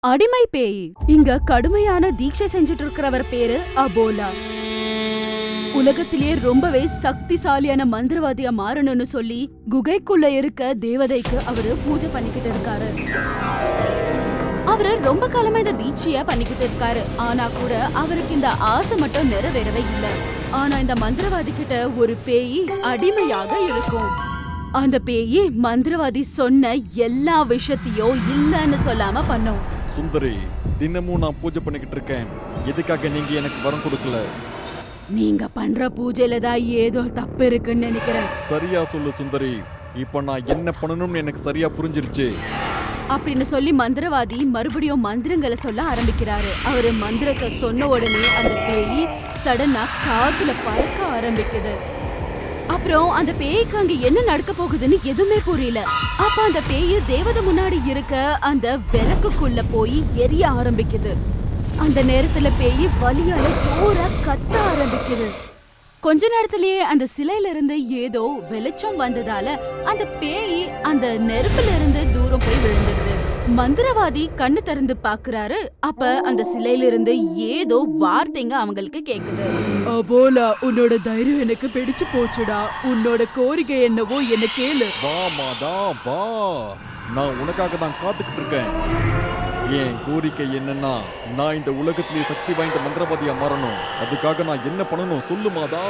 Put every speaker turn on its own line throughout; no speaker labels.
அடிமை பேய். இங்க கடுமையான தீட்சை செஞ்சுட்டு இருக்கிறவர் பேரு அபோலா. உலகத்திலேயே ரொம்பவே சக்திசாலியான மந்திரவாதியா மாறணும்னு சொல்லி குகைக்குள்ள இருக்க தேவதைக்கு அவரு பூஜை பண்ணிக்கிட்டு இருக்காரு. அவரு ரொம்ப காலமா இந்த தீட்சைய பண்ணிக்கிட்டு இருக்காரு. ஆனா கூட அவருக்கு இந்த ஆசை மட்டும் நிறைவேறவே இல்லை. ஆனா இந்த மந்திரவாதி கிட்ட ஒரு பேய் அடிமையாக இருக்கும். அந்த பேய் மந்திரவாதி சொன்ன எல்லா விஷயத்தையும் இல்லன்னு சொல்லாம பண்ணும்.
சுந்தரி, தினமும் நான் பூஜை பண்ணிக்கிட்டு இருக்கேன். எதுக்காக நீங்க எனக்கு வரம் கொடுக்கல?
நீங்க பண்ற பூஜையில தான் ஏதோ தப்பு இருக்குன்னு நினைக்கிறேன்.
சரியா சொல்லு சுந்தரி. இப்ப நான் என்ன பண்ணணும்னு எனக்கு சரியா புரிஞ்சிருச்சு
அப்படின்னு சொல்லி மந்திரவாதி மறுபடியும் மந்திரங்களை சொல்ல ஆரம்பிக்கிறாரு. அவரு மந்திரத்தை சொன்ன உடனே அந்த பேய் சடனா காத்துல பறக்க ஆரம்பிக்குது. அப்புறம் அந்த பேய்க்கு அங்க என்ன நடக்க போகுதுன்னு எதுவுமே புரியல. அப்ப அந்த பேய் தேவதை முன்னாடி இருக்க அந்த விளக்குக்குள்ள போய் எரிய ஆரம்பிக்குது. அந்த நேரத்துல பேய் வலியால ஜோரா கத்த ஆரம்பிக்குது. கொஞ்ச நேரத்திலேயே அந்த சிலையில இருந்து ஏதோ வெளிச்சம் வந்ததால அந்த பேய் அந்த நெருப்புல இருந்து தூரம் போய் விழுந்துடுது. மந்திரவாதி கண்ணு திறந்து பாக்குறாரு. அப்ப அந்த சிலையில இருந்து ஏதோ வார்த்தைங்க அவங்களுக்கு கேக்குது. அபோலா, உன்னோட தைரியம் எனக்கு பிடிச்சு போச்சுடா. உன்னோட கோரிக்கை என்னவோ என்ன கேளு.
வா மாதா வா, நான் உனக்காக தான் காத்துக்கிட்டு இருக்கேன். என் கோரிக்கை என்னன்னா, நான் இந்த உலகத்திலே சக்தி வாய்ந்த மந்திரவாதியா மாறணும். அதுக்காக நான் என்ன பண்ணணும் சொல்லு மாதா.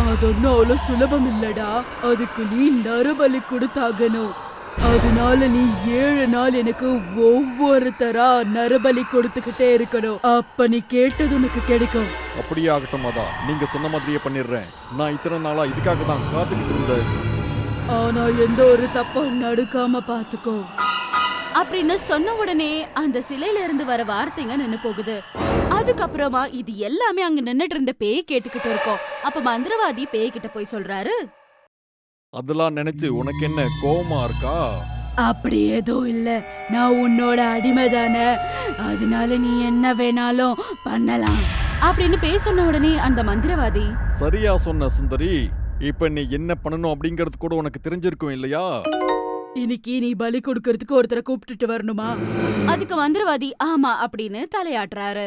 அதொன்னும் அவ்வளவு சுலபம் இல்லடா. அதுக்கு நீ நரபலி கொடுத்தாகணும். அதனால நீ 7 நாள் எனக்கு ஒவ்வொருத்தரா நரபலி கொடுத்துக்கிட்டே இருக்கணும். அப்ப நீ கேட்டது உனக்கு கிடைக்கும்.
அப்படியே ஆகட்டும் மாதா, நீங்க சொன்ன மாதிரியே பண்ணிடுறேன். நான் இத்தனை நாளா இதுக்காக தான் காத்துக்கிட்டு இருந்தேன்.
ஆனா எந்த ஒரு தப்பும் நடக்காம பாத்துக்கோ அப்படின்னு சொன்ன உடனே அந்த சிலையில இருந்து வர வார்த்தைங்க நின்னு போகுது. அதுக்கப்புறமா இது எல்லாமே அங்க நின்னுட்டு இருந்த பேய் கேட்டுக்கிட்டு இருக்கோம். அப்ப மந்திரவாதி பேய் கிட்ட போய் சொல்றாரு,
அதெல்லாம் நினைச்சு உனக்கு என்ன கோவமா இருக்கா?
அப்படி எதுவும் இல்ல, நான் உன்னோட அடிமை தானே, அதனால நீ என்ன வேணாலும் பண்ணலாம் அப்படின்னு பேய் சொன்ன உடனே அந்த மந்திரவாதி,
சரியா சொன்ன சுந்தரி. இப்ப நீ என்ன பண்ணணும் அப்படிங்கறது கூட உனக்கு தெரிஞ்சிருக்கும் இல்லையா?
இன்னைக்கு நீ பலி கொடுக்கறதுக்கு ஒருத்தரை கூப்பிட்டுட்டு வரணுமா? அதுக்கு மந்திரவாதி ஆமா அப்படின்னு தலையாட்டுறாரு.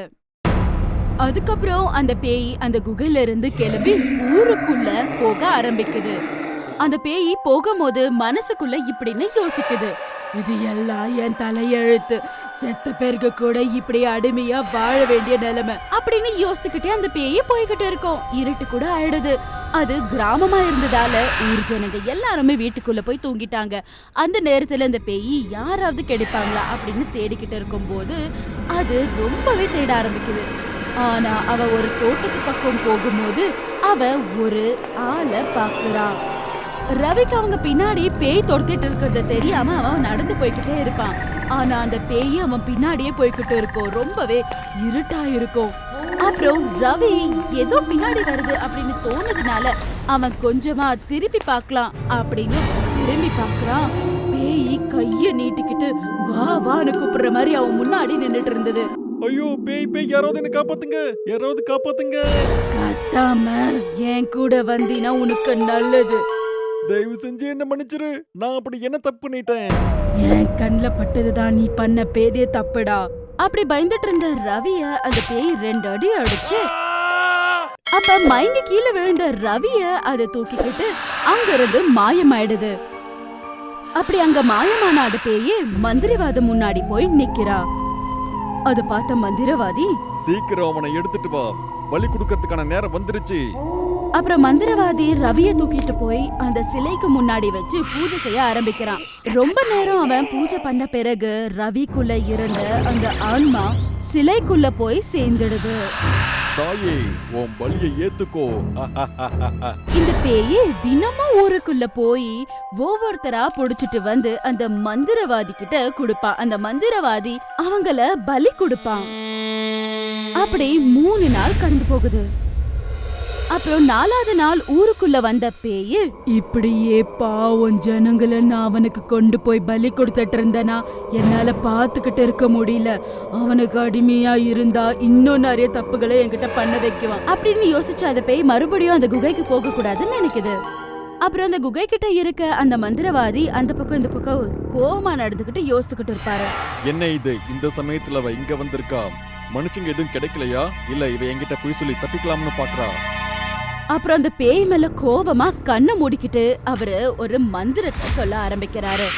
அதுக்கப்புறம் அந்த பேய் அந்த குகையில இருந்து கிளம்பி ஊருக்குள்ள போக ஆரம்பிக்குது. அந்த பேய் போகும்போது மனசுக்குள்ள இப்படின்னு யோசிக்குது, இது எல்லாம் என் தலையெழுத்து. செத்த பேருக்கு கூட இப்படி அடிமையா வாழ வேண்டிய நிலைமை அப்படின்னு யோசிச்சுக்கிட்டே அந்த பேய் போய்கிட்டு இருக்கும். இருட்டு கூட ஆயிடுது. அது கிராமமா இருந்ததால ஊர் ஜனங்க எல்லாருமே வீட்டுக்குள்ள போய் தூங்கிட்டாங்க. அந்த நேரத்துல அந்த பேய் யாராவது கிடைப்பாங்களா அப்படின்னு தேடிக்கிட்டு இருக்கும் போது அது ரொம்பவே தேட ஆரம்பிக்குது. ஆனா அவ ஒரு தோட்டத்து பக்கம் போகும்போது அவ ஒரு ஆளை பாக்குறா. ரவிக்கு அவங்க பின்னாடி பேய் தொடுத்திட்டு இருக்கிறத தெரியாம அவன் நடந்து போய்கிட்டே இருப்பான். ஆனா அந்த பேய் அவன் பின்னாடியே போய்கிட்டு இருக்கும். ரொம்பவே இருட்டா இருக்கும். அப்புறம் ரவி ஏதோ பின்னாடி வருது அப்படின்னு தோணுதுனால அவன் கொஞ்சமா திருப்பி பார்க்கலாம் அப்படின்னு திரும்பி பார்க்கறான். பேய் கைய நீட்டிக்கிட்டு வா வான்னு கூப்பிடுற மாதிரி அவன் முன்னாடி நின்னுட்டு இருந்தது.
ஐயோ பேய் பேய், யாராவது என்ன காப்பாத்துங்க, யாராவது காப்பாத்துங்க.
கத்தாம என் கூட வந்தீனா உனக்கு நல்லது.
தயவு செஞ்சு என்ன மன்னிச்சிரு. நான் அப்படி என்ன தப்பு பண்ணிட்டேன்?
என் கண்ணுல பட்டதுதான் நீ பண்ண பெரிய தப்புடா. அப்படி பயந்துட்டு இருந்த ரவிய அந்த பேய் 2 அடி அடிச்சு அப்ப மயங்கி கீழே விழுந்த ரவிய அதை தூக்கிக்கிட்டு அங்க இருந்து மாயமாயிடுது. அப்படி அங்க மாயமான அந்த பேய் மந்திரவாதி முன்னாடி போய் நிக்கிறா. அத பார்த்த மந்திரவாதி,
சீக்கிரம் அவனை எடுத்துட்டு வா, பலி கொடுக்கறதுக்கான நேரம் வந்துருச்சு.
அப்புறம் மந்திரவாதி ரவிய தூக்கிட்டு போய் அந்த சிலைக்கு முன்னாடி வச்சு பூஜை செய்ய ஆரம்பிக்கிறான். ரொம்ப நேரம் அவன் பூஜை பண்ண பிறகு ரவிக்குள்ள இருந்த அந்த ஆன்மா சிலைக்குள்ள போய் சேர்ந்துடுது.
தாயே, உன் பலியை ஏத்துக்கோ.
இந்த பேய் தினமும் ஊருக்குள்ள போய் ஒவ்வொருத்தரா புடிச்சிட்டு வந்து அந்த மந்திரவாதி கிட்ட கொடுப்பான். அந்த மந்திரவாதி அவங்கள பலி கொடுப்பான். அப்படி 3 நாள் கடந்து போகுது. அப்புறம் 4வது நாள் ஊருக்குள்ள வந்த பேய், இப்படியே பாவம் ஜனங்களை நான் அவனுக்கு கொண்டு போய் பலி கொடுத்துட்டு இருந்தனா என்னால பாத்துக்கிட்டு இருக்க முடியல. அவனுக்கு அடிமையா இருந்தா இன்னும் நிறைய தப்புகளை என்கிட்ட பண்ண வைக்குவான் அப்படின்னு யோசிச்சு அந்த பேய் மறுபடியும் அந்த குகைக்கு போக கூடாதுன்னு நினைக்குது. அப்புறம் அந்த குகை கிட்ட இருக்க அந்த மந்திரவாதி அந்த பக்கம் இந்த பக்கம் கோவமா நடந்துகிட்டு யோசிச்சுக்கிட்டு இருப்பாரு.
என்ன இது இந்த சமயத்துல அவ இங்க வந்திருக்கா? மனுஷங்க எதுவும் கிடைக்கலையா? இல்ல இவ என்கிட்ட போய் சொல்லி தப்பிக்கலாம்னு பாக்குறா?
அப்புறம் அந்த பேய் மேல கோவமா கண்ணை மூடிக்கிட்டு அவரு ஒரு மந்திரத்தை சொல்ல ஆரம்பிக்கிறாரு.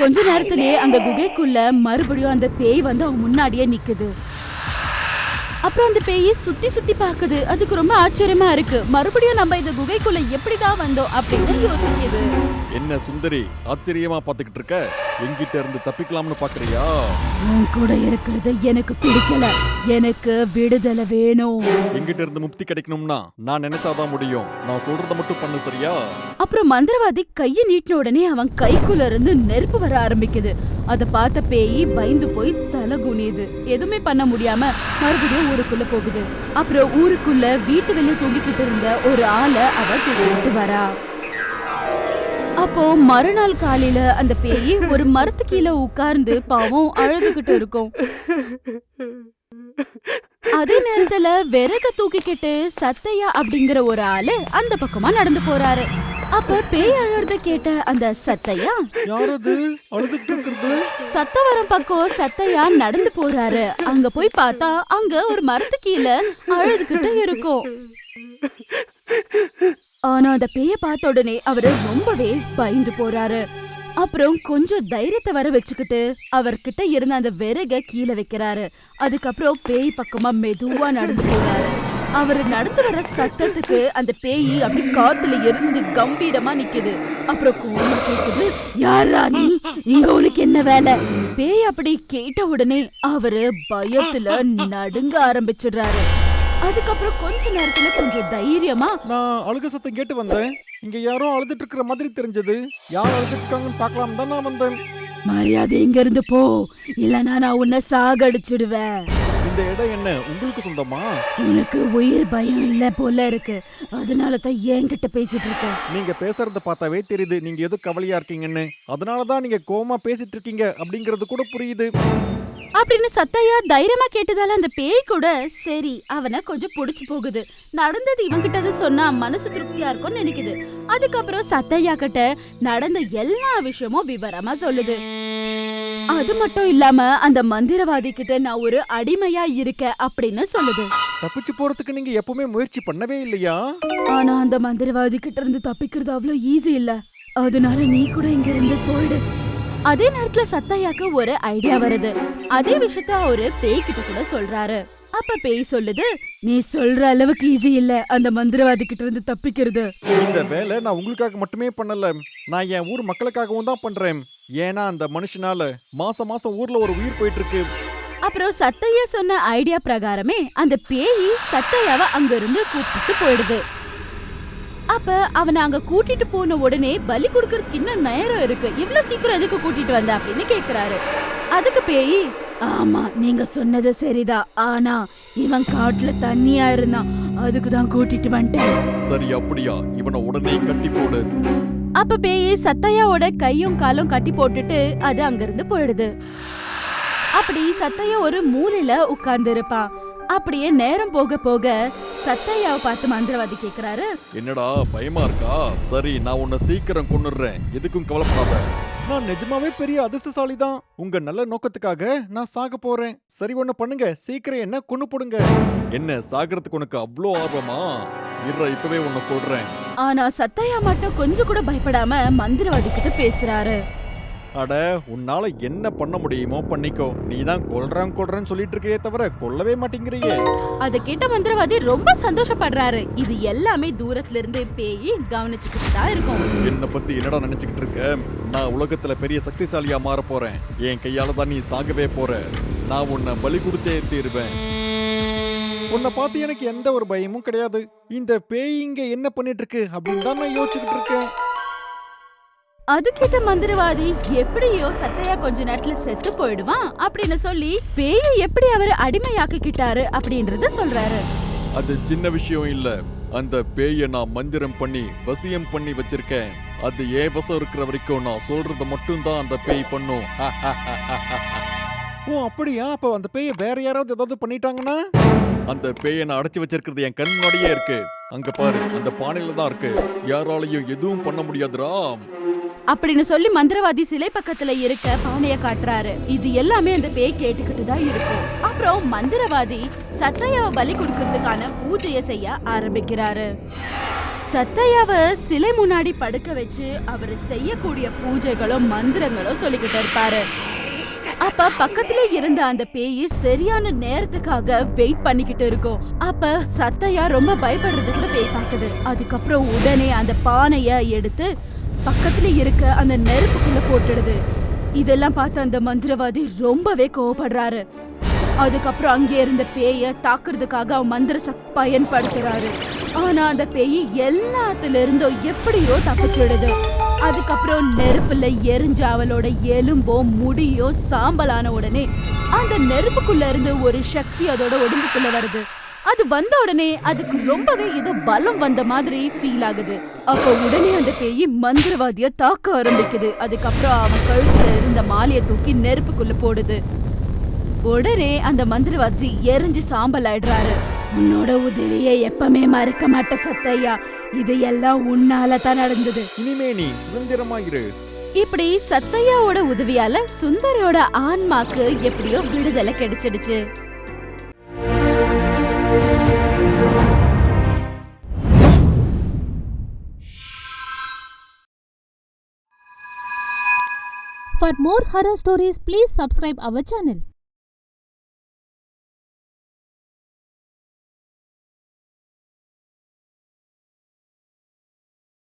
கொஞ்ச நேரத்திலேயே அந்த குகைக்குள்ள மறுபடியும் அந்த பேய் வந்து அவன் முன்னாடியே நிக்குது. அப்புறம் அந்த பேய் சுத்தி சுத்தி பாக்குது. அதுக்கு ரொம்ப ஆச்சரியமா இருக்கு. மறுபடியும் நம்ம இந்த குகைக்குள்ள எப்படிதான் வந்தோம் அப்படின்னு யோசிக்குது.
என்ன சுந்தரி ஆச்சரியமா பாத்துக்கிட்டு இருக்க? என்கிட்ட இருந்து தப்பிக்கலாம்னு பாக்குறியா?
உன் கூட இருக்கிறது எனக்கு பிடிக்கல. எனக்கு விடுதலை வேணும்.
என்கிட்ட இருந்து முக்தி கிடைக்கணும்னா நான் நினைச்சாதான் முடியும். நான் சொல்றத மட்டும் பண்ணு, சரியா?
அப்புறம் மந்திரவாதி கையை நீட்டின உடனே அவன் கைக்குள்ள இருந்து நெருப்பு வர ஆரம்பிக்குது. அத பார்த்த பேய் பயந்து போய் தலை குனியுது. எதுவுமே பண்ண முடியாம மறுபடியும் ஊருக்குள்ள போகுது. அப்புறம் ஊருக்குள்ள வீட்டு வெளியே தூங்கிக்கிட்டு இருந்த ஒரு ஆளை அவ தூக்கிட்டு வரா. அப்போ மறுநாள் காலையில அந்த பேய் ஒரு மரத்து கீழே உட்கார்ந்து பாவம் அழுதுகிட்டு இருக்கும். அதே நேரத்துல விறக தூக்கிக்கிட்டு சத்தையா அப்படிங்கிற ஒரு ஆளு அந்த பக்கமா நடந்து போறாரு. அப்ப பேய் அழுறத கேட்ட அந்த சத்தையா,
யாரது அழுதுட்டு இருக்குது?
சத்தவரம் பக்கம் சத்தையா நடந்து போறாரு. அங்க போய் பார்த்தா அங்க ஒரு மரத்து கீழே அழுதுகிட்டு இருக்கும். ஆனா அந்த பேய பார்த்த உடனே அவரு ரொம்பவே பயந்து போறாரு. அப்புறம் கொஞ்சம் தைரியத்தை வர வச்சுக்கிட்டு அவர்கிட்ட இருந்த அந்த விறக கீழே வைக்கிறாரு. அதுக்கப்புறம் பேய் பக்கமா மெதுவா நடந்து போறாரு. அவரு நடந்து வர சத்தத்துக்கு அந்த பேய் அப்படி காத்துல எரிந்து கம்பீரமா நிக்குது. அப்புறம் கோவமா கேக்குது, யாரா நீ? இங்க உனக்கு என்ன வேலை? பேய் அப்படி கேட்ட உடனே அவரு பயத்துல நடுங்க ஆரம்பிச்சிடுறாரு. அதுக்கப்புறம் கொஞ்ச நேரத்துல கொஞ்சம் தைரியமா,
நான் அழுக சத்தம் கேட்டு வந்தேன். இங்க யாரோ அழுதுட்டு இருக்கிற மாதிரி தெரிஞ்சது. யார் அழுதுட்டு இருக்காங்கன்னு பார்க்கலாம் தான் நான் வந்தேன்.
மரியாதை இங்க இருந்து போ, இல்லனா நான் உன்னை சாகடிச்சிடுவேன்.
இந்த இடம் என்ன உங்களுக்கு சொந்தமா?
உனக்கு உயிர் பயம் இல்ல போல இருக்கு. அதனால தான் என்கிட்ட பேசிட்டு இருக்க.
நீங்க பேசுறத பார்த்தாவே தெரியுது நீங்க ஏதோ கவலையா இருக்கீங்கன்னு. அதனாலதான் நீங்க கோவமா பேசிட்டு இருக்கீங்க அப்படிங்கறது கூட புரியுது
அப்படின்னு சத்தையா தைரியமா கேட்டதால அந்த பேய் கூட சரி அவனை கொஞ்சம் புடிச்சு போகுது. நடந்தது இவன்கிட்ட சொன்னா மனசு திருப்தியா இருக்கும்னு நினைக்குது. அதுக்கப்புறம் சத்தையா கிட்ட நடந்த எல்லா விஷயமும் விவரமா சொல்லுது. அது மட்டும் இல்லாம அந்த மந்திரவாதி கிட்ட நான் ஒரு அடிமையா இருக்கேன் அப்படின்னு சொல்லுது.
தப்பிச்சு போறதுக்கு நீங்க எப்பவுமே முயற்சி பண்ணவே இல்லையா?
ஆனா அந்த மந்திரவாதி கிட்ட இருந்து தப்பிக்கிறது அவ்வளவு ஈஸி இல்ல. அதனால நீ கூட இங்க இருந்து போயிடு. அதே நேரத்துல சத்தையாக்கு ஒரு ஐடியா வருது. அதே விஷயத்த அவரு பேய் கிட்ட கூட சொல்றாரு. அப்ப பேய் சொல்லுது, நீ சொல்ற அளவுக்கு ஈஸி இல்ல அந்த மந்திரவாதி கிட்ட இருந்து தப்பிக்கிறது.
இந்த வேலை நான் உங்களுக்காக மட்டுமே பண்ணல, நான் என் ஊர் மக்களுக்காகவும் தான் பண்றேன். ஏன்னா அந்த மனுஷனால மாசம் மாசம் ஊர்ல ஒரு உயிர் போயிட்டு இருக்கு.
அப்புறம் சத்தையா சொன்ன ஐடியா பிரகாரமே அந்த பேய் சத்தையாவை அங்க இருந்து கூப்பிட்டு போயிடுது. அப்ப அவனை அங்க கூட்டிட்டு போன உடனே பலி கொடுக்கறதுக்கு இன்னும் நேரம் இருக்கு, இவ்வளவு சீக்கிரம் எதுக்கு கூட்டிட்டு வந்த அப்படின்னு கேக்குறாரு. அதுக்கு பேய், ஆமா நீங்க சொன்னது சரிதான், ஆனா இவன் காட்டுல தண்ணியா இருந்தான், அதுக்குதான் கூட்டிட்டு வந்துட்டேன்.
சரி அப்படியா, இவனை உடனே கட்டி போடு.
அப்ப பேய் சத்தையாவோட கையும் காலும் கட்டி போட்டுட்டு அது அங்கிருந்து போயிடுது. அப்படி சத்தையா ஒரு மூலையில உட்கார்ந்து இருப்பான். அப்படியே நேரம் போக போக சத்தையாவை பார்த்து மந்திரவாதி கேக்குறாரு,
என்னடா பயமா இருக்கா? சரி நான் உன்னை சீக்கிரம் கொன்னுடுறேன், எதுக்கும் கவலைப்படாத. நான் நிஜமாவே பெரிய அதிர்ஷ்டசாலி தான். உங்க நல்ல நோக்கத்துக்காக நான் சாக போறேன். சரி ஒண்ணு பண்ணுங்க, சீக்கிரம் என்ன கொன்னு போடுங்க. என்ன சாகிறதுக்கு உனக்கு அவ்வளோ ஆர்வமா? இருடா இப்பவே உன்னை கொல்றேன்.
ஆனா சத்தையா மட்டும் கொஞ்சம் கூட பயப்படாம மந்திரவாதி கிட்ட பேசுறாரு.
அட உன்னால என்ன பண்ண முடியுமோ பண்ணிக்கோ, நீ தான் கொல்றேன்னு சொல்லிட்டு இருக்கியே தவிர கொல்லவே மாட்டேங்கிறியே.
அத கேட்ட மந்திரவாதி ரொம்ப சந்தோஷப்படுறாரு. இது எல்லாமே தூரத்துல இருந்து பேய் கவனிச்சுக்கிட்டு தான் இருக்கும்.
என்ன பத்தி என்னடா நினைச்சுக்கிட்டு இருக்க? நான் உலகத்துல பெரிய சக்திசாலியா மாற போறேன். என் கையால தான் நீ சாகவே போற. நான் உன்னை பலி கொடுத்தே தீருவேன். உன்னை பார்த்து எனக்கு எந்த ஒரு பயமும் கிடையாது. இந்த பேய் இங்க என்ன பண்ணிட்டு இருக்கு அப்படின்னு தான் நான் யோசிச்சுக்கிட்டு இருக்கேன்.
அதுக்கிட்ட மந்திரவாதி, எப்படியோ சத்தையா கொஞ்ச நேரத்துல செத்து போயிடுவான் அப்படின்னு சொல்லி பேயை எப்படி அவரு அடிமையாக்கிட்டாரு அப்படின்றத சொல்றாரு.
அது சின்ன விஷயம் இல்ல. அந்த பேயை நான் மந்திரம் பண்ணி வசியம் பண்ணி வச்சிருக்கேன். அது ஏன் வசம் இருக்கிற வரைக்கும் நான் சொல்றத மட்டும் தான் அந்த பேய் பண்ணும். ஓ அப்படியா? அப்ப அந்த பேயை வேற யாராவது ஏதாவது பண்ணிட்டாங்கன்னா? அந்த பேயை நான் அடைச்சு வச்சிருக்கிறது என் கண் முன்னாடியே இருக்கு. அங்க பாரு, அந்த பானையில தான் இருக்கு. யாராலையும் எதுவும் பண்ண முடியாதுடா.
அப்படின்னு சொல்லி மந்திரவாதி சிலை பக்கத்துல இருக்க பானைய காட்டுறாரு. இது எல்லாமே அந்த பேய் கேட்டுக்கிட்டு தான் இருக்கும். அப்புறம் மந்திரவாதி சத்தையாவை பலி கொடுக்கறதுக்கான பூஜையை செய்ய ஆரம்பிக்கிறாரு. சத்தையாவை சிலை முன்னாடி படுக்க வச்சு அவர் செய்யக்கூடிய பூஜைகளும் மந்திரங்களும் சொல்லிக்கிட்டு இருப்பாரு. அப்ப பக்கத்துல இருந்த அந்த பேய் சரியான நேரத்துக்காக வெயிட் பண்ணிக்கிட்டு இருக்கும். அப்ப சத்தையா ரொம்ப பயப்படுறது கூட பேய் பாக்குது. அதுக்கப்புறம் உடனே அந்த பானைய எடுத்து பக்கத்துல இருக்க அந்த நெருப்புக்குள்ள போட்டுடுது. இதெல்லாம் பார்த்து அந்த மந்திரவாதி ரொம்பவே கோவப்படுறாரு. அதுக்கப்புறம் அங்கே இருந்த பேய தாக்குறதுக்காக அவன் மந்திர பயன்படுத்துறாரு. ஆனா அந்த பேய் எல்லாத்துல இருந்தும் எப்படியோ தப்பிச்சிடுது. அதுக்கப்புறம் நெருப்புல எரிஞ்ச அவளோட எலும்போ முடியோ சாம்பலான உடனே அந்த நெருப்புக்குள்ள இருந்து ஒரு சக்தி அதோட உடம்புக்குள்ள வருது. அது வந்த உடனே அதுக்கு ரொம்பவே ஏதோ பலம் வந்த மாதிரி ஃபீல் ஆகுது. அப்ப உடனே அந்த பேய் மந்திரவாதிய தாக்க ஆரம்பிக்குது. அதுக்கப்புறம் அவன் கழுத்துல இருந்த மாலையை தூக்கி நெருப்புக்குள்ள போடுது. உடனே அந்த மந்திரவாதி எரிஞ்சு சாம்பல் ஆயிடுறாரு. உன்னோட உதவியை எப்பவுமே மறக்க மாட்ட சத்தையா. இது எல்லாம் உன்னால தான் நடந்தது.
இனிமே நீ சுதந்திரமாயிரு.
இப்படி சத்தையாவோட உதவியால சுந்தரோட ஆன்மாக்கு எப்படியோ விடுதலை கிடைச்சிடுச்சு.
For more horror stories, please subscribe our channel.